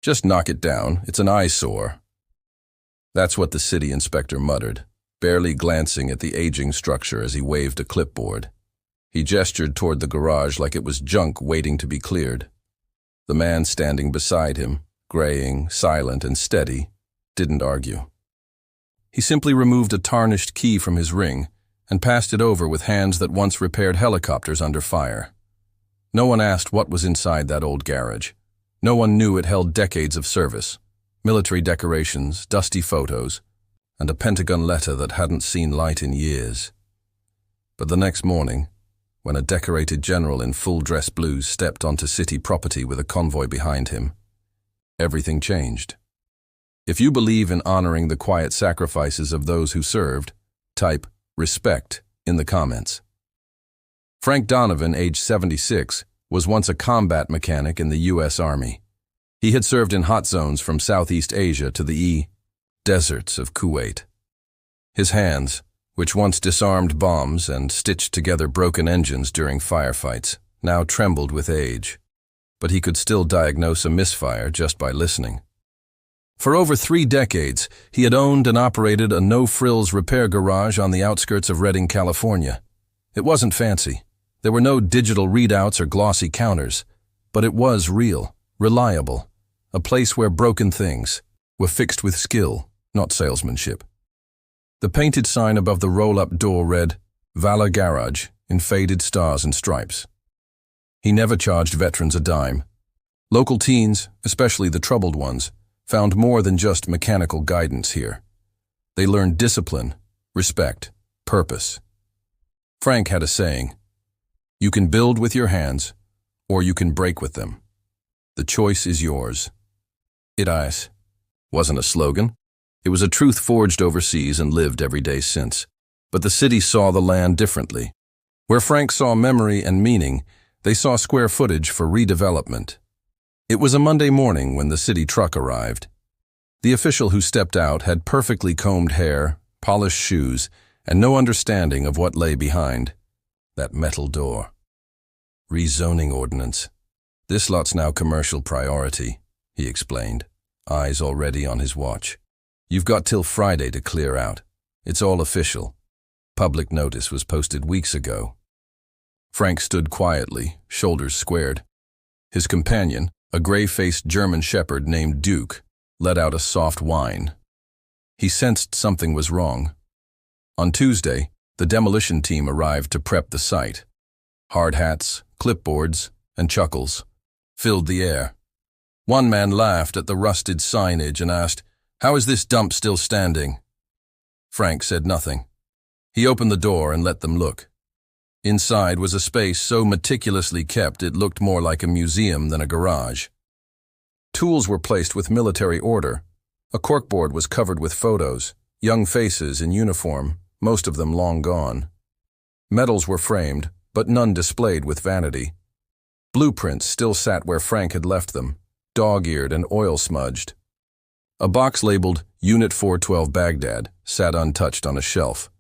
Just knock it down. It's an eyesore. That's what the city inspector muttered, barely glancing at the aging structure as he waved a clipboard. He gestured toward the garage like it was junk waiting to be cleared. The man standing beside him, graying, silent and steady, didn't argue. He simply removed a tarnished key from his ring and passed it over with hands that once repaired helicopters under fire. No one asked what was inside that old garage. No one knew it held decades of service, military decorations, dusty photos, and a Pentagon letter that hadn't seen light in years. But the next morning, when a decorated general in full dress blues stepped onto city property with a convoy behind him, everything changed. If you believe in honoring the quiet sacrifices of those who served, type respect in the comments. Frank Donovan, age 76, was once a combat mechanic in the U.S. Army. He had served in hot zones from Southeast Asia to the deserts of Kuwait. His hands, which once disarmed bombs and stitched together broken engines during firefights, now trembled with age, but he could still diagnose a misfire just by listening. For over 3 decades, he had owned and operated a no-frills repair garage on the outskirts of Redding, California. It wasn't fancy. There were no digital readouts or glossy counters, but it was real, reliable, a place where broken things were fixed with skill, not salesmanship. The painted sign above the roll-up door read, "Valor Garage," in faded stars and stripes. He never charged veterans a dime. Local teens, especially the troubled ones, found more than just mechanical guidance here. They learned discipline, respect, purpose. Frank had a saying, "You can build with your hands, or you can break with them. The choice is yours." It wasn't a slogan. It was a truth forged overseas and lived every day since. But the city saw the land differently. Where Frank saw memory and meaning, they saw square footage for redevelopment. It was a Monday morning when the city truck arrived. The official who stepped out had perfectly combed hair, polished shoes, and no understanding of what lay behind that metal door. Rezoning ordinance. "This lot's now commercial priority," he explained, eyes already on his watch. "You've got till Friday to clear out. It's all official. Public notice was posted weeks ago." Frank stood quietly, shoulders squared. His companion, a gray-faced German shepherd named Duke, let out a soft whine. He sensed something was wrong. On Tuesday, the demolition team arrived to prep the site. Hard hats, clipboards, and chuckles filled the air. One man laughed at the rusted signage and asked, "How is this dump still standing?" Frank said nothing. He opened the door and let them look. Inside was a space so meticulously kept it looked more like a museum than a garage. Tools were placed with military order. A corkboard was covered with photos, young faces in uniform, most of them long gone. Medals were framed, but none displayed with vanity. Blueprints still sat where Frank had left them, dog-eared and oil-smudged. A box labeled Unit 412 Baghdad sat untouched on a shelf.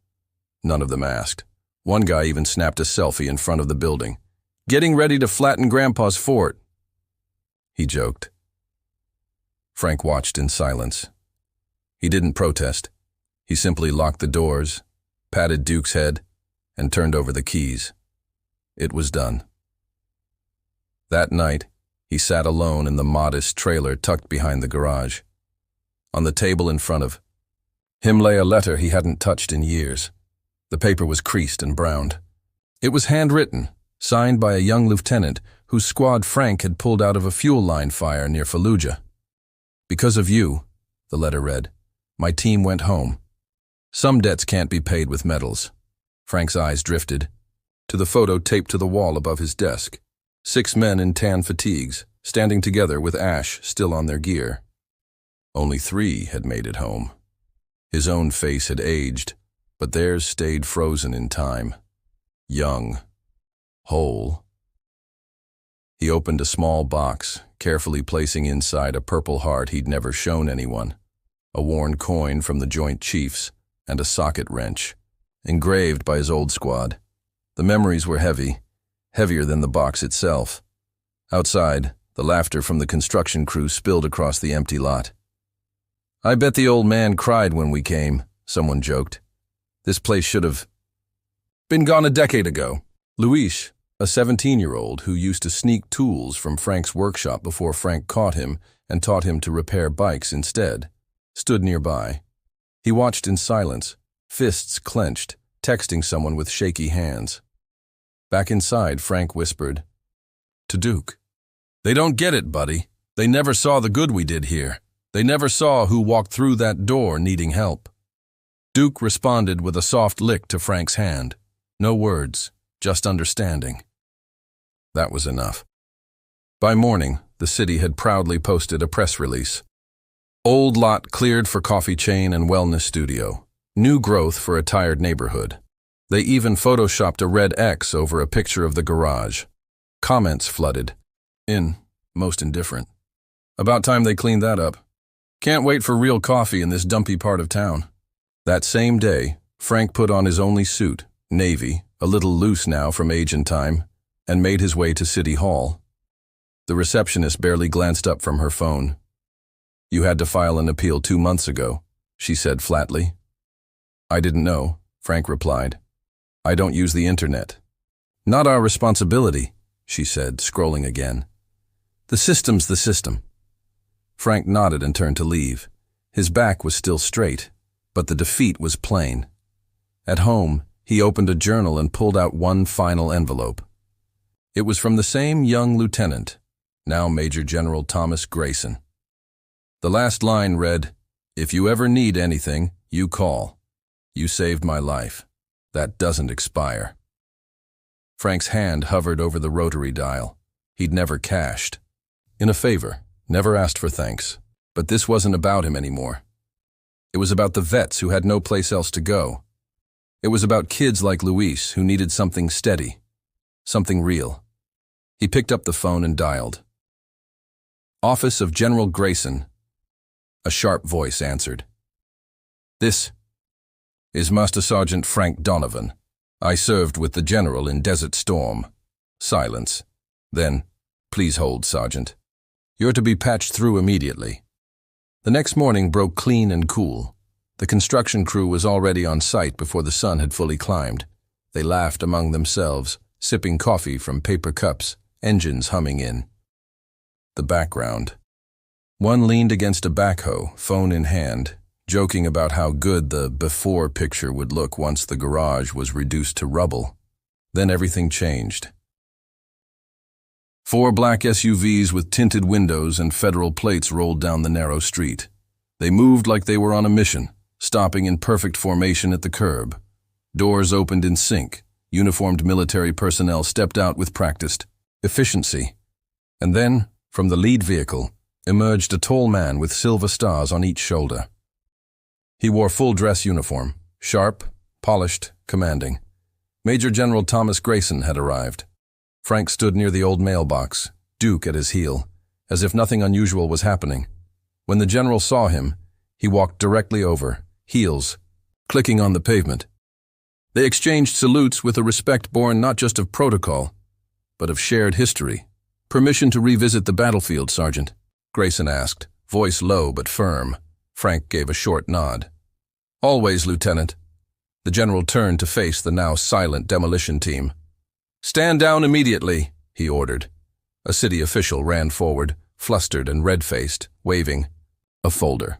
None of them asked. One guy even snapped a selfie in front of the building. "Getting ready to flatten Grandpa's fort," he joked. Frank watched in silence. He didn't protest. He simply locked the doors, patted Duke's head, and turned over the keys. It was done. That night, he sat alone in the modest trailer tucked behind the garage. On the table in front of him lay a letter he hadn't touched in years. The paper was creased and browned. It was handwritten, signed by a young lieutenant whose squad Frank had pulled out of a fuel line fire near Fallujah. "Because of you," the letter read, "my team went home. Some debts can't be paid with medals." Frank's eyes drifted to the photo taped to the wall above his desk. 6 men in tan fatigues, standing together with ash still on their gear. Only 3 had made it home. His own face had aged, but theirs stayed frozen in time. Young. Whole. He opened a small box, carefully placing inside a purple heart he'd never shown anyone, a worn coin from the Joint Chiefs, and a socket wrench, engraved by his old squad. The memories were heavy, heavier than the box itself. Outside, The laughter from the construction crew spilled across the empty lot. "I bet the old man cried when we came," someone joked. "This place should have been gone a decade ago." Luis, a 17-year-old who used to sneak tools from Frank's workshop before Frank caught him and taught him to repair bikes instead, stood nearby. He watched in silence, fists clenched, texting someone with shaky hands. Back inside, Frank whispered to Duke, "They don't get it, buddy. They never saw the good we did here. They never saw who walked through that door needing help." Duke responded with a soft lick to Frank's hand. No words, just understanding. That was enough. By morning, the city had proudly posted a press release. Old lot cleared for coffee chain and wellness studio. New growth for a tired neighborhood. They even photoshopped a red X over a picture of the garage. Comments flooded. Most indifferent. About time they cleaned that up. Can't wait for real coffee in this dumpy part of town. That same day, Frank put on his only suit, navy, a little loose now from age and time, and made his way to City Hall. The receptionist barely glanced up from her phone. "You had to file an appeal 2 months ago," she said flatly. "I didn't know," Frank replied. "I don't use the internet." "Not our responsibility," she said, scrolling again. "The system's the system." Frank nodded and turned to leave. His back was still straight, but the defeat was plain. At home, he opened a journal and pulled out one final envelope. It was from the same young lieutenant, now Major General Thomas Grayson. The last line read, "If you ever need anything, you call. You saved my life. That doesn't expire." Frank's hand hovered over the rotary dial. He'd never cashed. In a favor, never asked for thanks. But this wasn't about him anymore. It was about the vets who had no place else to go. It was about kids like Luis who needed something steady, something real. He picked up the phone and dialed. "Office of General Grayson." A sharp voice answered. "This is Master Sergeant Frank Donovan. I served with the General in Desert Storm." Silence. Then, "Please hold, Sergeant. You're to be patched through immediately." The next morning broke clean and cool. The construction crew was already on site before the sun had fully climbed. They laughed among themselves, sipping coffee from paper cups, engines humming in. The background. One leaned against a backhoe, phone in hand, joking about how good the before picture would look once the garage was reduced to rubble. Then everything changed. 4 black SUVs with tinted windows and federal plates rolled down the narrow street. They moved like they were on a mission, stopping in perfect formation at the curb. Doors opened in sync. Uniformed military personnel stepped out with practiced efficiency. And then, from the lead vehicle, emerged a tall man with silver stars on each shoulder. He wore full dress uniform, sharp, polished, commanding. Major General Thomas Grayson had arrived. Frank stood near the old mailbox, Duke at his heel, as if nothing unusual was happening. When the general saw him, he walked directly over, heels, clicking on the pavement. They exchanged salutes with a respect born not just of protocol, but of shared history. "Permission to revisit the battlefield, Sergeant?" Grayson asked, voice low but firm. Frank gave a short nod. "Always, Lieutenant." The general turned to face the now silent demolition team. "Stand down immediately," he ordered. A city official ran forward, flustered and red-faced, waving a folder.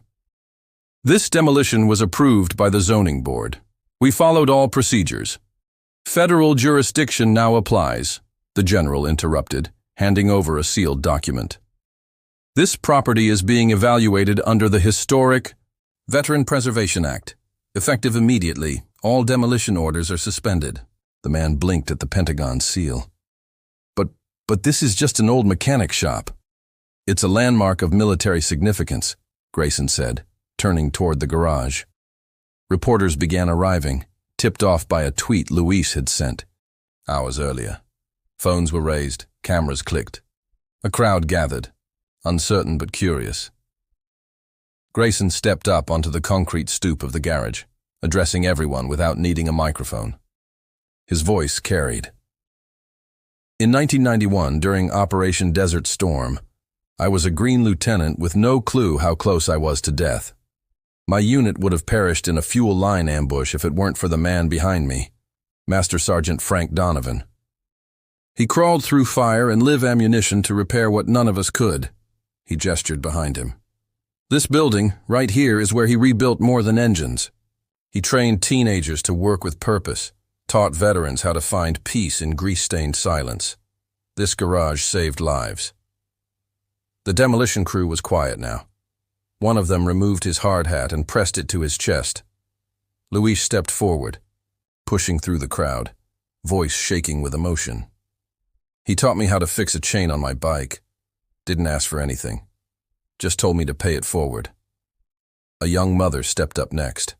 "This demolition was approved by the zoning board. We followed all procedures. Federal jurisdiction now applies," the general interrupted, handing over a sealed document. "This property is being evaluated under the historic Veteran Preservation Act. Effective immediately, all demolition orders are suspended." The man blinked at the Pentagon seal. But this is just an old mechanic shop." "It's a landmark of military significance," Grayson said, turning toward the garage. Reporters began arriving, tipped off by a tweet Luis had sent hours earlier. Phones were raised, cameras clicked. A crowd gathered, uncertain but curious. Grayson stepped up onto the concrete stoop of the garage, addressing everyone without needing a microphone. His voice carried. "In 1991, during Operation Desert Storm, I was a green lieutenant with no clue how close I was to death. My unit would have perished in a fuel line ambush if it weren't for the man behind me, Master Sergeant Frank Donovan. He crawled through fire and live ammunition to repair what none of us could. He gestured behind him. This building, right here, is where he rebuilt more than engines. He trained teenagers to work with purpose, taught veterans how to find peace in grease-stained silence. This garage saved lives. The demolition crew was quiet now. One of them removed his hard hat and pressed it to his chest. Luis stepped forward, pushing through the crowd, voice shaking with emotion. He taught me how to fix a chain on my bike. Didn't ask for anything. Just told me to pay it forward. A young mother stepped up next.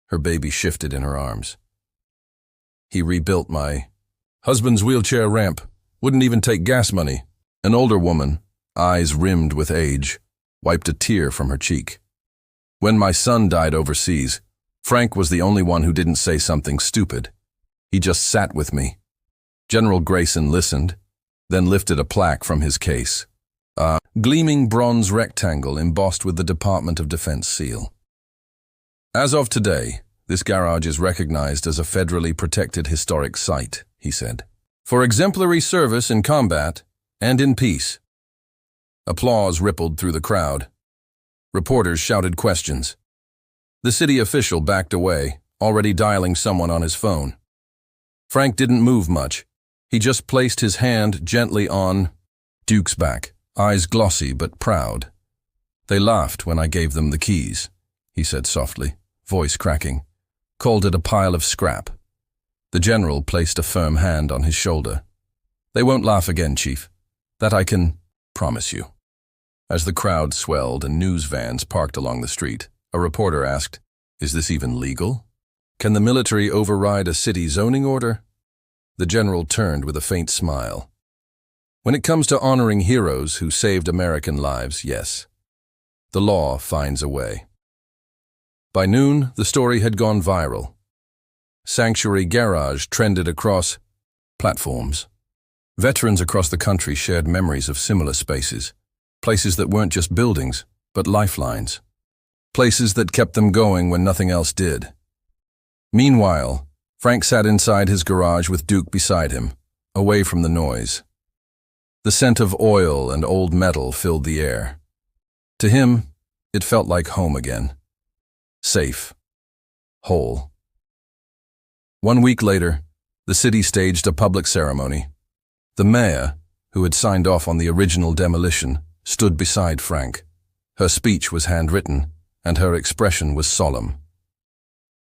Her baby shifted in her arms. He rebuilt my husband's wheelchair ramp. Wouldn't even take gas money. An older woman, eyes rimmed with age, wiped a tear from her cheek. When my son died overseas, Frank was the only one who didn't say something stupid. He just sat with me. General Grayson listened, then lifted a plaque from his case. A gleaming bronze rectangle embossed with the Department of Defense seal. As of today, this garage is recognized as a federally protected historic site, he said, for exemplary service in combat and in peace. Applause rippled through the crowd. Reporters shouted questions. The city official backed away, already dialing someone on his phone. Frank didn't move much. He just placed his hand gently on Duke's back, eyes glossy but proud. They laughed when I gave them the keys, he said softly, voice cracking. Called it a pile of scrap. The general placed a firm hand on his shoulder. They won't laugh again, Chief. That I can promise you. As the crowd swelled and news vans parked along the street, a reporter asked, "Is this even legal? Can the military override a city zoning order?" The general turned with a faint smile. When it comes to honoring heroes who saved American lives, yes. The law finds a way. By noon, the story had gone viral. Sanctuary Garage trended across platforms. Veterans across the country shared memories of similar spaces, places that weren't just buildings, but lifelines, places that kept them going when nothing else did. Meanwhile, Frank sat inside his garage with Duke beside him, away from the noise. The scent of oil and old metal filled the air. To him, it felt like home again. Safe. Whole. 1 week later, the city staged a public ceremony. The mayor, who had signed off on the original demolition, stood beside Frank. Her speech was handwritten, and her expression was solemn.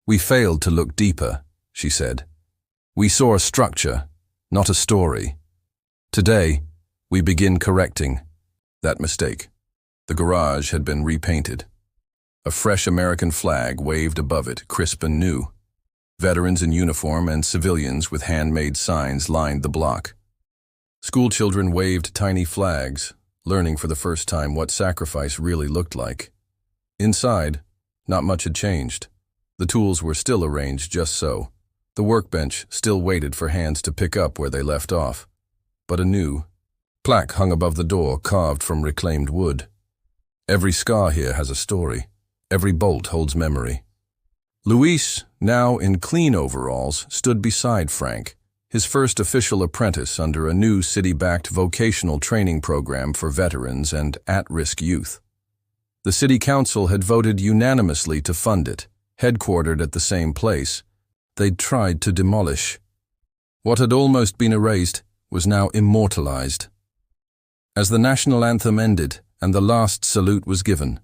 "We failed to look deeper," she said. "We saw a structure, not a story. Today, we begin correcting that mistake." The garage had been repainted. A fresh American flag waved above it, crisp and new. Veterans in uniform and civilians with handmade signs lined the block. Schoolchildren waved tiny flags, learning for the first time what sacrifice really looked like. Inside, not much had changed. The tools were still arranged just so. The workbench still waited for hands to pick up where they left off. But a new plaque hung above the door, carved from reclaimed wood. Every scar here has a story. Every bolt holds memory. Luis, now in clean overalls, stood beside Frank, his first official apprentice under a new city-backed vocational training program for veterans and at-risk youth. The city council had voted unanimously to fund it, headquartered at the same place they'd tried to demolish. What had almost been erased was now immortalized. As the national anthem ended and the last salute was given,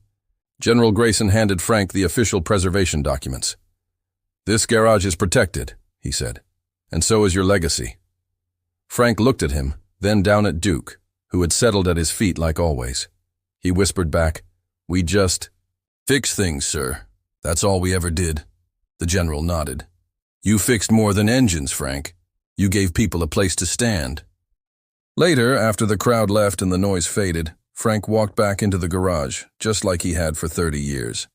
General Grayson handed Frank the official preservation documents. "This garage is protected," he said, "and so is your legacy." Frank looked at him, then down at Duke, who had settled at his feet like always. He whispered back, "We just fix things, sir. That's all we ever did." The general nodded. "You fixed more than engines, Frank. You gave people a place to stand." Later, after the crowd left and the noise faded, Frank walked back into the garage, just like he had for 30 years.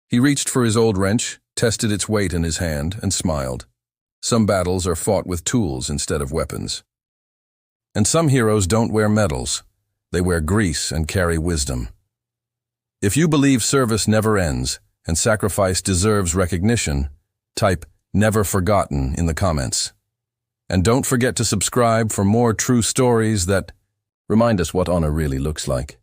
He reached for his old wrench, tested its weight in his hand, and smiled. Some battles are fought with tools instead of weapons. And some heroes don't wear medals. They wear grease and carry wisdom. If you believe service never ends and sacrifice deserves recognition, type "never forgotten" in the comments. And don't forget to subscribe for more true stories that remind us what honor really looks like.